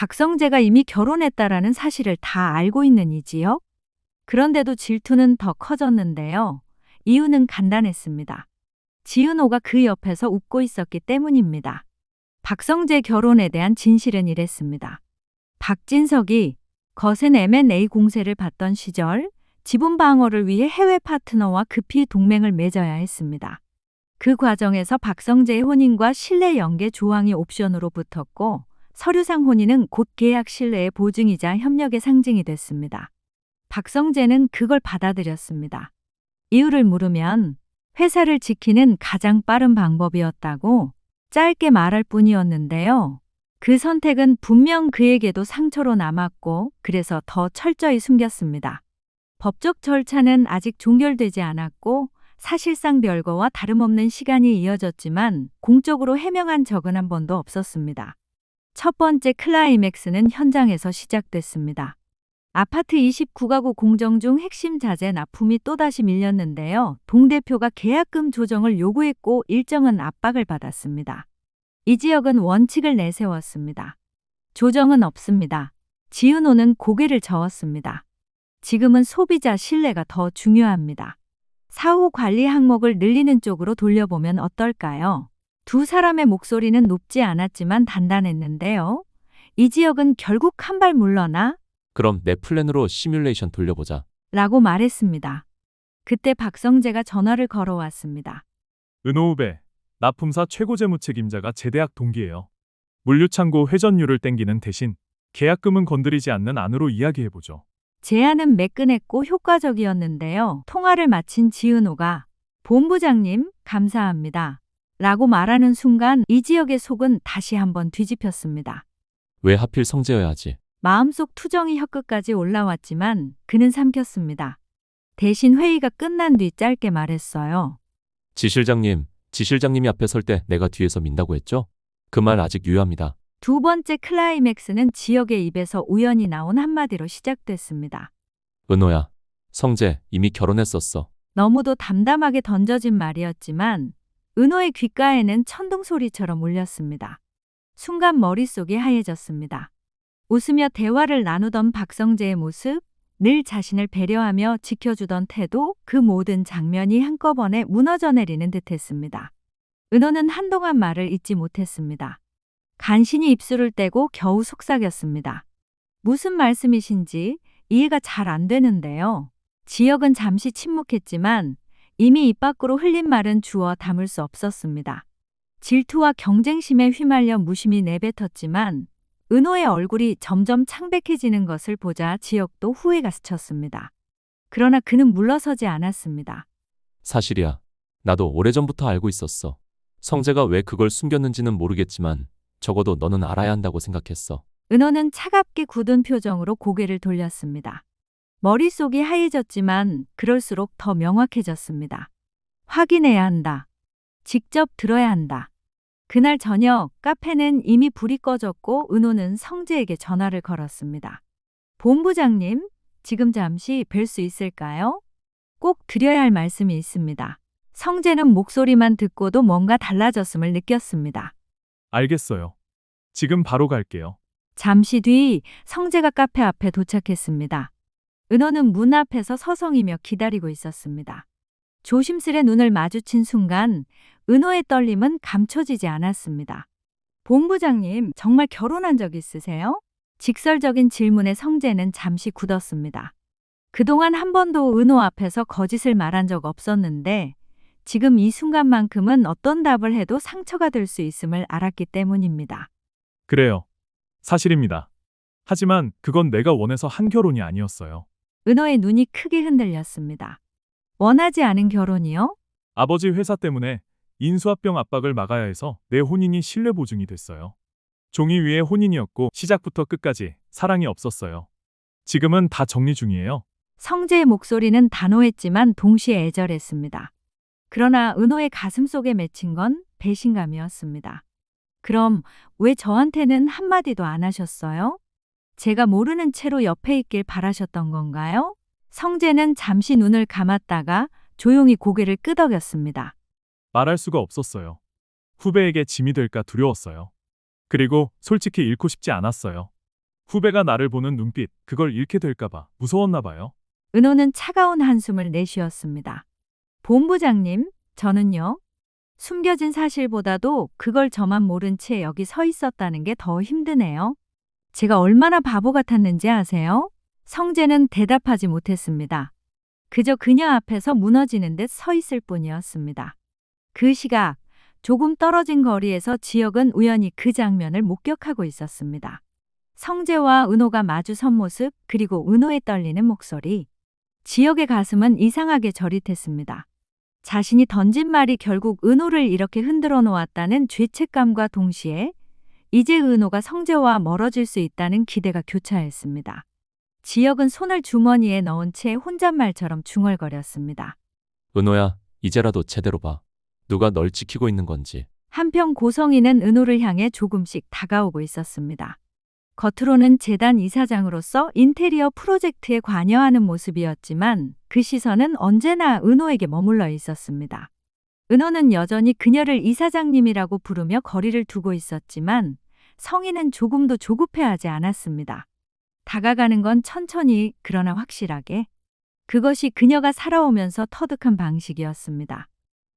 박성재가 이미 결혼했다라는 사실을 다 알고 있는 이지혁. 그런데도 질투는 더 커졌는데요. 이유는 간단했습니다. 지은호가 그 옆에서 웃고 있었기 때문입니다. 박성재 결혼에 대한 진실은 이랬습니다. 박진석이 거센 M&A 공세를 받던 시절 지분 방어를 위해 해외 파트너와 급히 동맹을 맺어야 했습니다. 그 과정에서 박성재의 혼인과 신뢰 연계 조항이 옵션으로 붙었고 서류상 혼인은 곧 계약 신뢰의 보증이자 협력의 상징이 됐습니다. 박성재는 그걸 받아들였습니다. 이유를 물으면 회사를 지키는 가장 빠른 방법이었다고 짧게 말할 뿐이었는데요. 그 선택은 분명 그에게도 상처로 남았고 그래서 더 철저히 숨겼습니다. 법적 절차는 아직 종결되지 않았고 사실상 별거와 다름없는 시간이 이어졌지만 공적으로 해명한 적은 한 번도 없었습니다. 첫 번째 클라이맥스는 현장에서 시작됐습니다. 아파트 29가구 공정 중 핵심 자재 납품이 또다시 밀렸는데요. 동 대표가 계약금 조정을 요구했고 일정은 압박을 받았습니다. 이지혁은 원칙을 내세웠습니다. 조정은 없습니다. 지은호는 고개를 저었습니다. 지금은 소비자 신뢰가 더 중요합니다. 사후 관리 항목을 늘리는 쪽으로 돌려보면 어떨까요? 두 사람의 목소리는 높지 않았지만 단단했는데요. 이지혁은 결국 한 발 물러나 그럼 내 플랜으로 시뮬레이션 돌려보자. 라고 말했습니다. 그때 박성재가 전화를 걸어왔습니다. 은호 후배, 납품사 최고재무 책임자가 재대학 동기예요. 물류창고 회전율을 땡기는 대신 계약금은 건드리지 않는 안으로 이야기해보죠. 제안은 매끈했고 효과적이었는데요. 통화를 마친 지은호가 본부장님 감사합니다. 라고 말하는 순간 이지혁의 속은 다시 한번 뒤집혔습니다. 왜 하필 성재여야 하지? 마음속 투정이 혀끝까지 올라왔지만 그는 삼켰습니다. 대신 회의가 끝난 뒤 짧게 말했어요. 지 실장님이 앞에 설 때 내가 뒤에서 민다고 했죠? 그 말 아직 유효합니다. 두 번째 클라이맥스는 지혁의 입에서 우연히 나온 한마디로 시작됐습니다. 은호야, 성재 이미 결혼했었어. 너무도 담담하게 던져진 말이었지만 은호의 귓가에는 천둥 소리처럼 울렸습니다. 순간 머릿속이 하얘졌습니다. 웃으며 대화를 나누던 박성재의 모습, 늘 자신을 배려하며 지켜주던 태도, 그 모든 장면이 한꺼번에 무너져 내리는 듯했습니다. 은호는 한동안 말을 잇지 못했습니다. 간신히 입술을 떼고 겨우 속삭였습니다. 무슨 말씀이신지 이해가 잘 안 되는데요. 지혁은 잠시 침묵했지만 이미 입 밖으로 흘린 말은 주워 담을 수 없었습니다. 질투와 경쟁심에 휘말려 무심히 내뱉었지만 은호의 얼굴이 점점 창백해지는 것을 보자 지혁도 후회가 스쳤습니다. 그러나 그는 물러서지 않았습니다. 사실이야. 나도 오래전부터 알고 있었어. 성재가 왜 그걸 숨겼는지는 모르겠지만 적어도 너는 알아야 한다고 생각했어. 은호는 차갑게 굳은 표정으로 고개를 돌렸습니다. 머릿속이 하얘졌지만 그럴수록 더 명확해졌습니다. 확인해야 한다. 직접 들어야 한다. 그날 저녁 카페는 이미 불이 꺼졌고 은호는 성재에게 전화를 걸었습니다. 본부장님, 지금 잠시 뵐 수 있을까요? 꼭 드려야 할 말씀이 있습니다. 성재는 목소리만 듣고도 뭔가 달라졌음을 느꼈습니다. 알겠어요. 지금 바로 갈게요. 잠시 뒤 성재가 카페 앞에 도착했습니다. 은호는 문 앞에서 서성이며 기다리고 있었습니다. 조심스레 눈을 마주친 순간 은호의 떨림은 감춰지지 않았습니다. 본부장님, 정말 결혼한 적 있으세요? 직설적인 질문에 성재는 잠시 굳었습니다. 그동안 한 번도 은호 앞에서 거짓을 말한 적 없었는데 지금 이 순간만큼은 어떤 답을 해도 상처가 될 수 있음을 알았기 때문입니다. 그래요. 사실입니다. 하지만 그건 내가 원해서 한 결혼이 아니었어요. 은호의 눈이 크게 흔들렸습니다. 원하지 않은 결혼이요? 아버지 회사 때문에 인수합병 압박을 막아야 해서 내 혼인이 신뢰 보증이 됐어요. 종이 위에 혼인이었고 시작부터 끝까지 사랑이 없었어요. 지금은 다 정리 중이에요. 성재의 목소리는 단호했지만 동시에 애절했습니다. 그러나 은호의 가슴 속에 맺힌 건 배신감이었습니다. 그럼 왜 저한테는 한마디도 안 하셨어요? 제가 모르는 채로 옆에 있길 바라셨던 건가요? 성재는 잠시 눈을 감았다가 조용히 고개를 끄덕였습니다. 말할 수가 없었어요. 후배에게 짐이 될까 두려웠어요. 그리고 솔직히 잃고 싶지 않았어요. 후배가 나를 보는 눈빛, 그걸 잃게 될까봐 무서웠나 봐요. 은호는 차가운 한숨을 내쉬었습니다. 본부장님, 저는요. 숨겨진 사실보다도 그걸 저만 모른 채 여기 서 있었다는 게 더 힘드네요. 제가 얼마나 바보 같았는지 아세요? 성재는 대답하지 못했습니다. 그저 그녀 앞에서 무너지는 듯 서 있을 뿐이었습니다. 그 시각, 조금 떨어진 거리에서 지혁은 우연히 그 장면을 목격하고 있었습니다. 성재와 은호가 마주 선 모습, 그리고 은호의 떨리는 목소리. 지혁의 가슴은 이상하게 저릿했습니다. 자신이 던진 말이 결국 은호를 이렇게 흔들어 놓았다는 죄책감과 동시에 이제 은호가 성재와 멀어질 수 있다는 기대가 교차했습니다. 지혁은 손을 주머니에 넣은 채 혼잣말처럼 중얼거렸습니다. 은호야, 이제라도 제대로 봐. 누가 널 지키고 있는 건지. 한편 고성이는 은호를 향해 조금씩 다가오고 있었습니다. 겉으로는 재단 이사장으로서 인테리어 프로젝트에 관여하는 모습이었지만 그 시선은 언제나 은호에게 머물러 있었습니다. 은호는 여전히 그녀를 이사장님이라고 부르며 거리를 두고 있었지만 성희는 조금도 조급해하지 않았습니다. 다가가는 건 천천히 그러나 확실하게. 그것이 그녀가 살아오면서 터득한 방식이었습니다.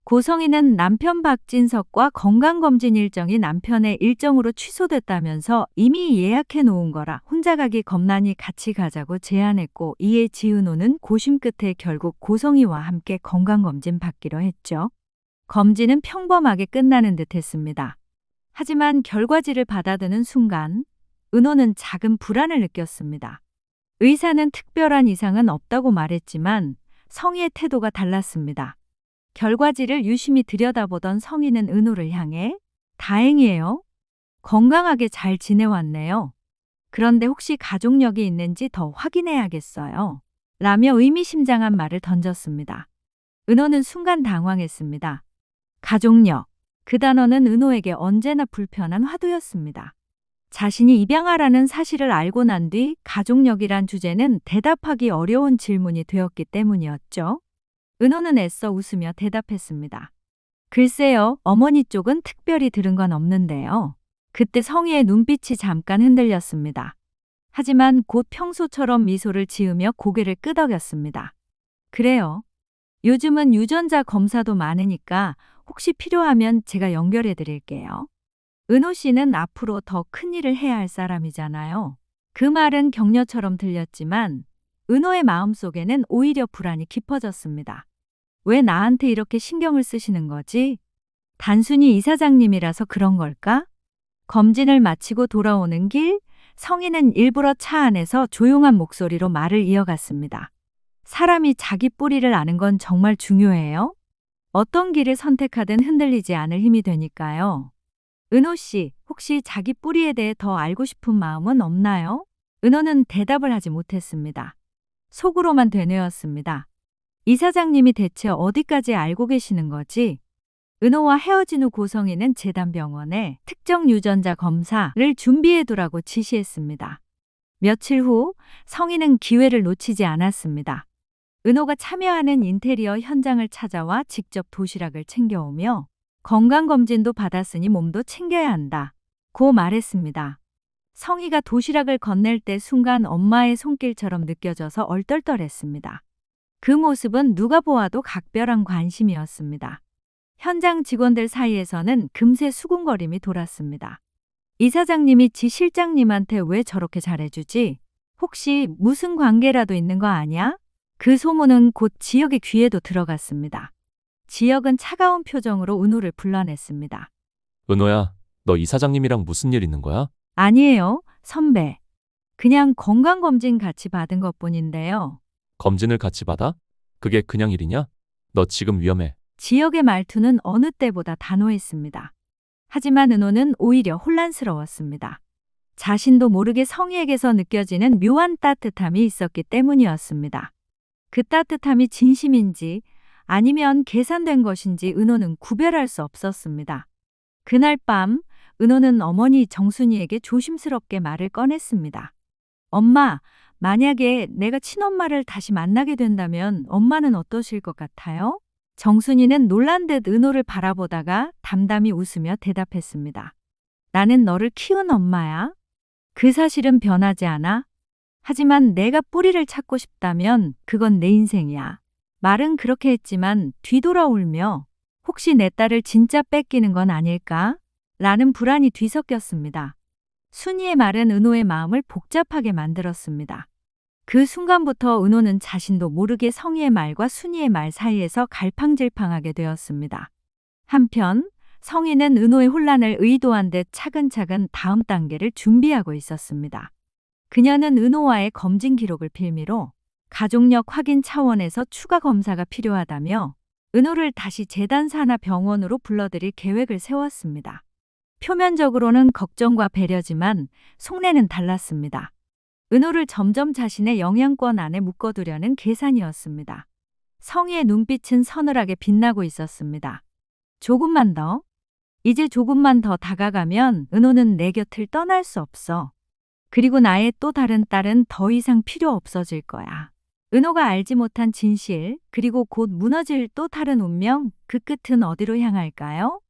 고성희는 남편 박진석과 건강검진 일정이 남편의 일정으로 취소됐다면서 이미 예약해 놓은 거라 혼자 가기 겁나니 같이 가자고 제안했고, 이에 지은호는 고심 끝에 결국 고성희와 함께 건강검진 받기로 했죠. 검진은 평범하게 끝나는 듯 했습니다. 하지만 결과지를 받아드는 순간 은호는 작은 불안을 느꼈습니다. 의사는 특별한 이상은 없다고 말했지만 성희의 태도가 달랐습니다. 결과지를 유심히 들여다보던 성희는 은호를 향해 다행이에요. 건강하게 잘 지내왔네요. 그런데 혹시 가족력이 있는지 더 확인해야겠어요. 라며 의미심장한 말을 던졌습니다. 은호는 순간 당황했습니다. 가족력. 그 단어는 은호에게 언제나 불편한 화두였습니다. 자신이 입양하라는 사실을 알고 난 뒤 가족력이란 주제는 대답하기 어려운 질문이 되었기 때문이었죠. 은호는 애써 웃으며 대답했습니다. 글쎄요, 어머니 쪽은 특별히 들은 건 없는데요. 그때 성희의 눈빛이 잠깐 흔들렸습니다. 하지만 곧 평소처럼 미소를 지으며 고개를 끄덕였습니다. 그래요. 요즘은 유전자 검사도 많으니까 혹시 필요하면 제가 연결해 드릴게요. 은호 씨는 앞으로 더 큰 일을 해야 할 사람이잖아요. 그 말은 격려처럼 들렸지만 은호의 마음속에는 오히려 불안이 깊어졌습니다. 왜 나한테 이렇게 신경을 쓰시는 거지? 단순히 이사장님이라서 그런 걸까? 검진을 마치고 돌아오는 길, 성희는 일부러 차 안에서 조용한 목소리로 말을 이어갔습니다. 사람이 자기 뿌리를 아는 건 정말 중요해요. 어떤 길을 선택하든 흔들리지 않을 힘이 되니까요. 은호 씨, 혹시 자기 뿌리에 대해 더 알고 싶은 마음은 없나요? 은호는 대답을 하지 못했습니다. 속으로만 되뇌었습니다. 이사장님이 대체 어디까지 알고 계시는 거지? 은호와 헤어진 후 고성희는 재단병원에 특정 유전자 검사를 준비해두라고 지시했습니다. 며칠 후 성희는 기회를 놓치지 않았습니다. 은호가 참여하는 인테리어 현장을 찾아와 직접 도시락을 챙겨오며 건강검진도 받았으니 몸도 챙겨야 한다. 고 말했습니다. 성희가 도시락을 건넬 때 순간 엄마의 손길처럼 느껴져서 얼떨떨했습니다. 그 모습은 누가 보아도 각별한 관심이었습니다. 현장 직원들 사이에서는 금세 수군거림이 돌았습니다. 이사장님이 지 실장님한테 왜 저렇게 잘해주지? 혹시 무슨 관계라도 있는 거 아니야? 그 소문은 곧 지혁의 귀에도 들어갔습니다. 지혁은 차가운 표정으로 은호를 불러냈습니다. 은호야, 너 이사장님이랑 무슨 일 있는 거야? 아니에요, 선배. 그냥 건강검진 같이 받은 것뿐인데요. 검진을 같이 받아? 그게 그냥 일이냐? 너 지금 위험해. 지혁의 말투는 어느 때보다 단호했습니다. 하지만 은호는 오히려 혼란스러웠습니다. 자신도 모르게 성희에게서 느껴지는 묘한 따뜻함이 있었기 때문이었습니다. 그 따뜻함이 진심인지 아니면 계산된 것인지 은호는 구별할 수 없었습니다. 그날 밤 은호는 어머니 정순이에게 조심스럽게 말을 꺼냈습니다. 엄마, 만약에 내가 친엄마를 다시 만나게 된다면 엄마는 어떠실 것 같아요? 정순이는 놀란 듯 은호를 바라보다가 담담히 웃으며 대답했습니다. 나는 너를 키운 엄마야. 그 사실은 변하지 않아. 하지만 내가 뿌리를 찾고 싶다면 그건 내 인생이야. 말은 그렇게 했지만 뒤돌아 울며 혹시 내 딸을 진짜 뺏기는 건 아닐까? 라는 불안이 뒤섞였습니다. 순이의 말은 은호의 마음을 복잡하게 만들었습니다. 그 순간부터 은호는 자신도 모르게 성희의 말과 순이의 말 사이에서 갈팡질팡하게 되었습니다. 한편 성희는 은호의 혼란을 의도한 듯 차근차근 다음 단계를 준비하고 있었습니다. 그녀는 은호와의 검진 기록을 빌미로 가족력 확인 차원에서 추가 검사가 필요하다며 은호를 다시 재단 산하 병원으로 불러들일 계획을 세웠습니다. 표면적으로는 걱정과 배려지만 속내는 달랐습니다. 은호를 점점 자신의 영향권 안에 묶어두려는 계산이었습니다. 성희의 눈빛은 서늘하게 빛나고 있었습니다. 조금만 더. 이제 조금만 더 다가가면 은호는 내 곁을 떠날 수 없어. 그리고 나의 또 다른 딸은 더 이상 필요 없어질 거야. 은호가 알지 못한 진실, 그리고 곧 무너질 또 다른 운명, 그 끝은 어디로 향할까요?